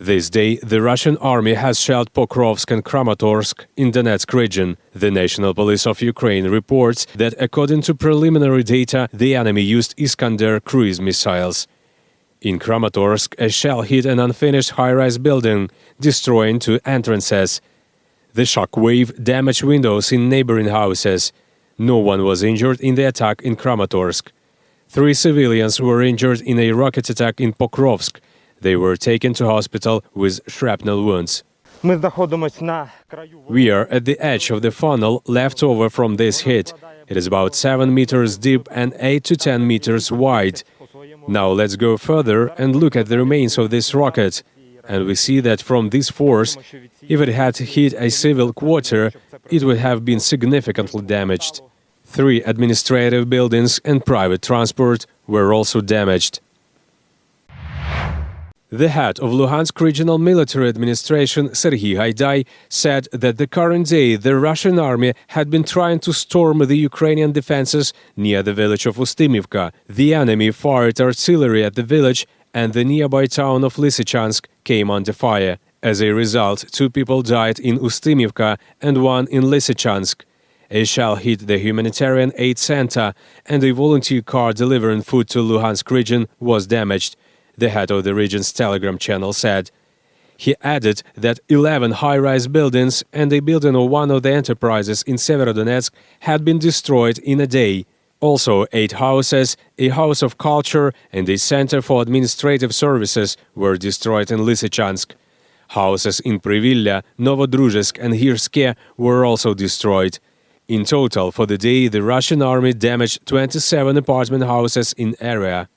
This day, the Russian army has shelled Pokrovsk and Kramatorsk in Donetsk region. The National Police of Ukraine reports that according to preliminary data, the enemy used Iskander cruise missiles. In Kramatorsk, a shell hit an unfinished high-rise building, destroying 2 entrances. The shock wave damaged windows in neighboring houses. No one was injured in the attack in Kramatorsk. 3 civilians were injured in a rocket attack in Pokrovsk. They were taken to hospital with shrapnel wounds. We are at the edge of the funnel left over from this hit. It is about 7 meters deep and 8 to 10 meters wide. Now let's go further and look at the remains of this rocket. And we see that from this force, if it had hit a civil quarter, it would have been significantly damaged. 3 administrative buildings and private transport were also damaged. The head of Luhansk Regional Military Administration, Serhiy Haidai, said that the current day the Russian army had been trying to storm the Ukrainian defenses near the village of Ustymivka. The enemy fired artillery at the village, and the nearby town of Lysychansk came under fire. As a result, 2 people died in Ustymivka and 1 in Lysychansk. A shell hit the humanitarian aid center, and a volunteer car delivering food to Luhansk region was damaged, the head of the region's Telegram channel said. He added that 11 high-rise buildings and a building of one of the enterprises in Severodonetsk had been destroyed in a day. Also, 8 houses, a house of culture and a center for administrative services were destroyed in Lysychansk. Houses in Privillia, Novodruzhsk and Hirske were also destroyed. In total, for the day, the Russian army damaged 27 apartment houses in area.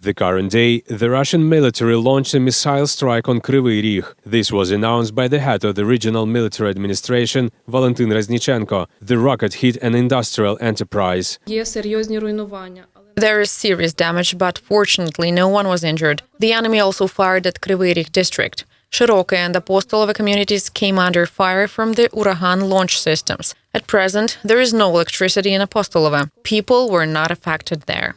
The current day, the Russian military launched a missile strike on Kryvyi Rih. This was announced by the head of the regional military administration, Valentin Reznichenko. The rocket hit an industrial enterprise. There is serious damage, but fortunately no one was injured. The enemy also fired at Kryvyi Rih district. Shiroke and Apostolova communities came under fire from the Uragan launch systems. At present, there is no electricity in Apostolova. People were not affected there.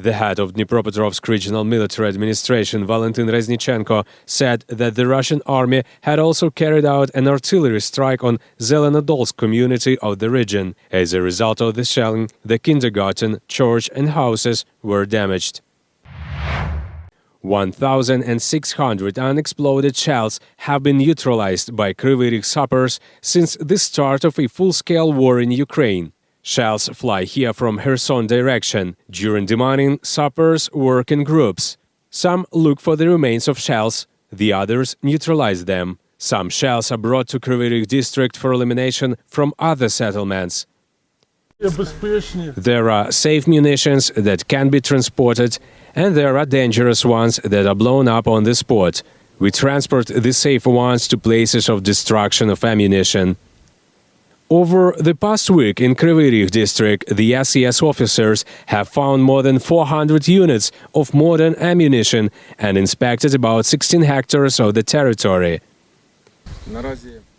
The head of Dnipropetrovsk Regional Military Administration, Valentin Reznichenko, said that the Russian army had also carried out an artillery strike on Zelenodolsk community of the region. As a result of the shelling, the kindergarten, church and houses were damaged. 1,600 unexploded shells have been neutralized by Kryvyi Rih sappers since the start of a full-scale war in Ukraine. Shells fly here from Kherson direction. During demining, sappers work in groups. Some look for the remains of shells, the others neutralize them. Some shells are brought to Kryvyi Rih district for elimination from other settlements. There are safe munitions that can be transported, and there are dangerous ones that are blown up on the spot. We transport the safe ones to places of destruction of ammunition. Over the past week in Kryvyi Rih district, the SES officers have found more than 400 units of modern ammunition and inspected about 16 hectares of the territory.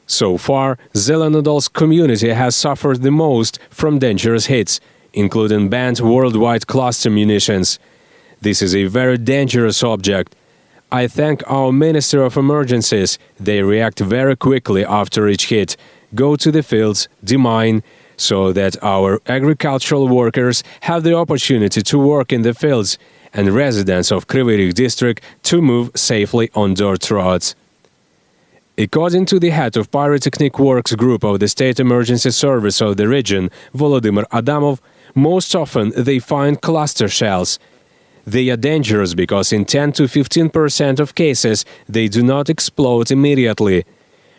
So far, Zelenodolsk community has suffered the most from dangerous hits, including banned worldwide cluster munitions. This is a very dangerous object. I thank our Ministry of Emergencies. They react very quickly after each hit. Go to the fields, demine, so that our agricultural workers have the opportunity to work in the fields and residents of Kryvyi Rih district to move safely on dirt roads. According to the head of Pyrotechnic Works Group of the State Emergency Service of the region, Volodymyr Adamov, most often they find cluster shells. They are dangerous because in 10 to 15% of cases they do not explode immediately.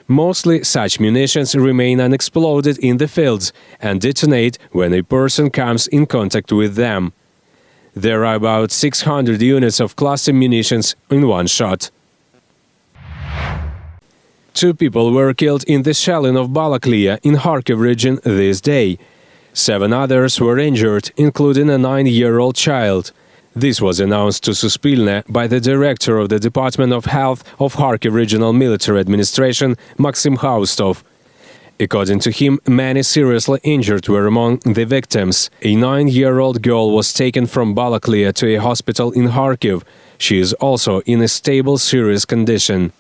Mostly such munitions remain unexploded in the fields and detonate when a person comes in contact with them. There are about 600 units of cluster munitions in one shot. 2 people were killed in the shelling of Balaklia in Kharkiv region this day. 7 others were injured, including a 9-year-old child. This was announced to Suspilne by the director of the Department of Health of Kharkiv Regional Military Administration, Maxim Khaustov. According to him, many seriously injured were among the victims. A 9-year-old girl was taken from Balaklia to a hospital in Kharkiv. She is also in a stable, serious condition.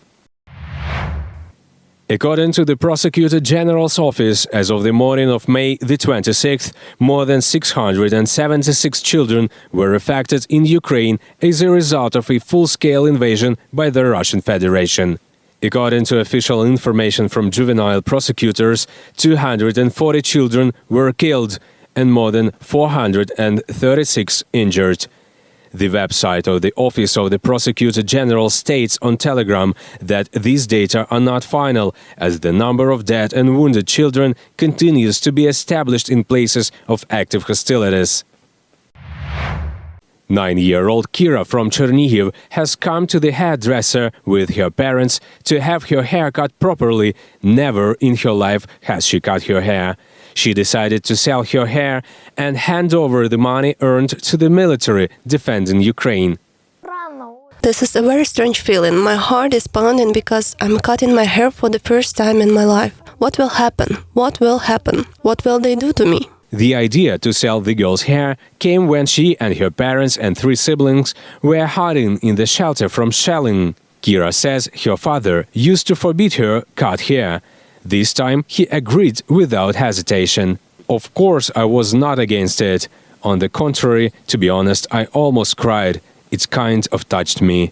According to the Prosecutor General's office, as of the morning of May the 26th, more than 676 children were affected in Ukraine as a result of a full-scale invasion by the Russian Federation. According to official information from juvenile prosecutors, 240 children were killed and more than 436 injured. The website of the Office of the Prosecutor General states on Telegram that these data are not final, as the number of dead and wounded children continues to be established in places of active hostilities. 9-year-old Kira from Chernihiv has come to the hairdresser with her parents to have her hair cut properly. Never in her life has she cut her hair. She decided to sell her hair and hand over the money earned to the military defending Ukraine. This is a very strange feeling. My heart is pounding because I'm cutting my hair for the first time in my life. What will happen? What will happen? What will they do to me? The idea to sell the girl's hair came when she and her parents and 3 siblings were hiding in the shelter from shelling. Kira says her father used to forbid her cut hair. This time he agreed without hesitation. Of course, I was not against it. On the contrary, to be honest, I almost cried. It kind of touched me.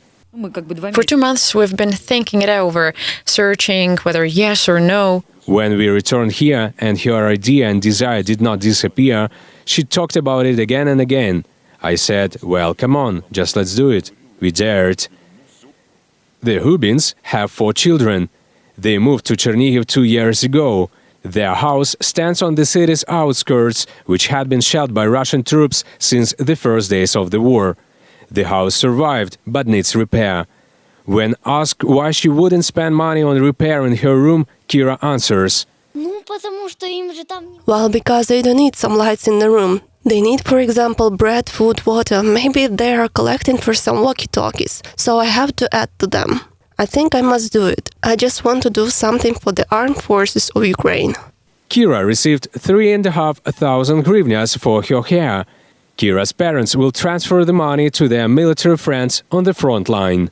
For 2 months, we've been thinking it over, searching whether yes or no. When we returned here and her idea and desire did not disappear, she talked about it again and again. I said, well, come on, just let's do it. We dared. The Hubins have 4 children. They moved to Chernihiv 2 years ago. Their house stands on the city's outskirts, which had been shelled by Russian troops since the first days of the war. The house survived, but needs repair. When asked why she wouldn't spend money on repairing her room, Kira answers, Well, because they don't need some lights in the room. They need, for example, bread, food, water. Maybe they are collecting for some walkie-talkies, so I have to add to them. I think I must do it. I just want to do something for the armed forces of Ukraine. Kira received 3,500 hryvnias for her hair. Kira's parents will transfer the money to their military friends on the front line.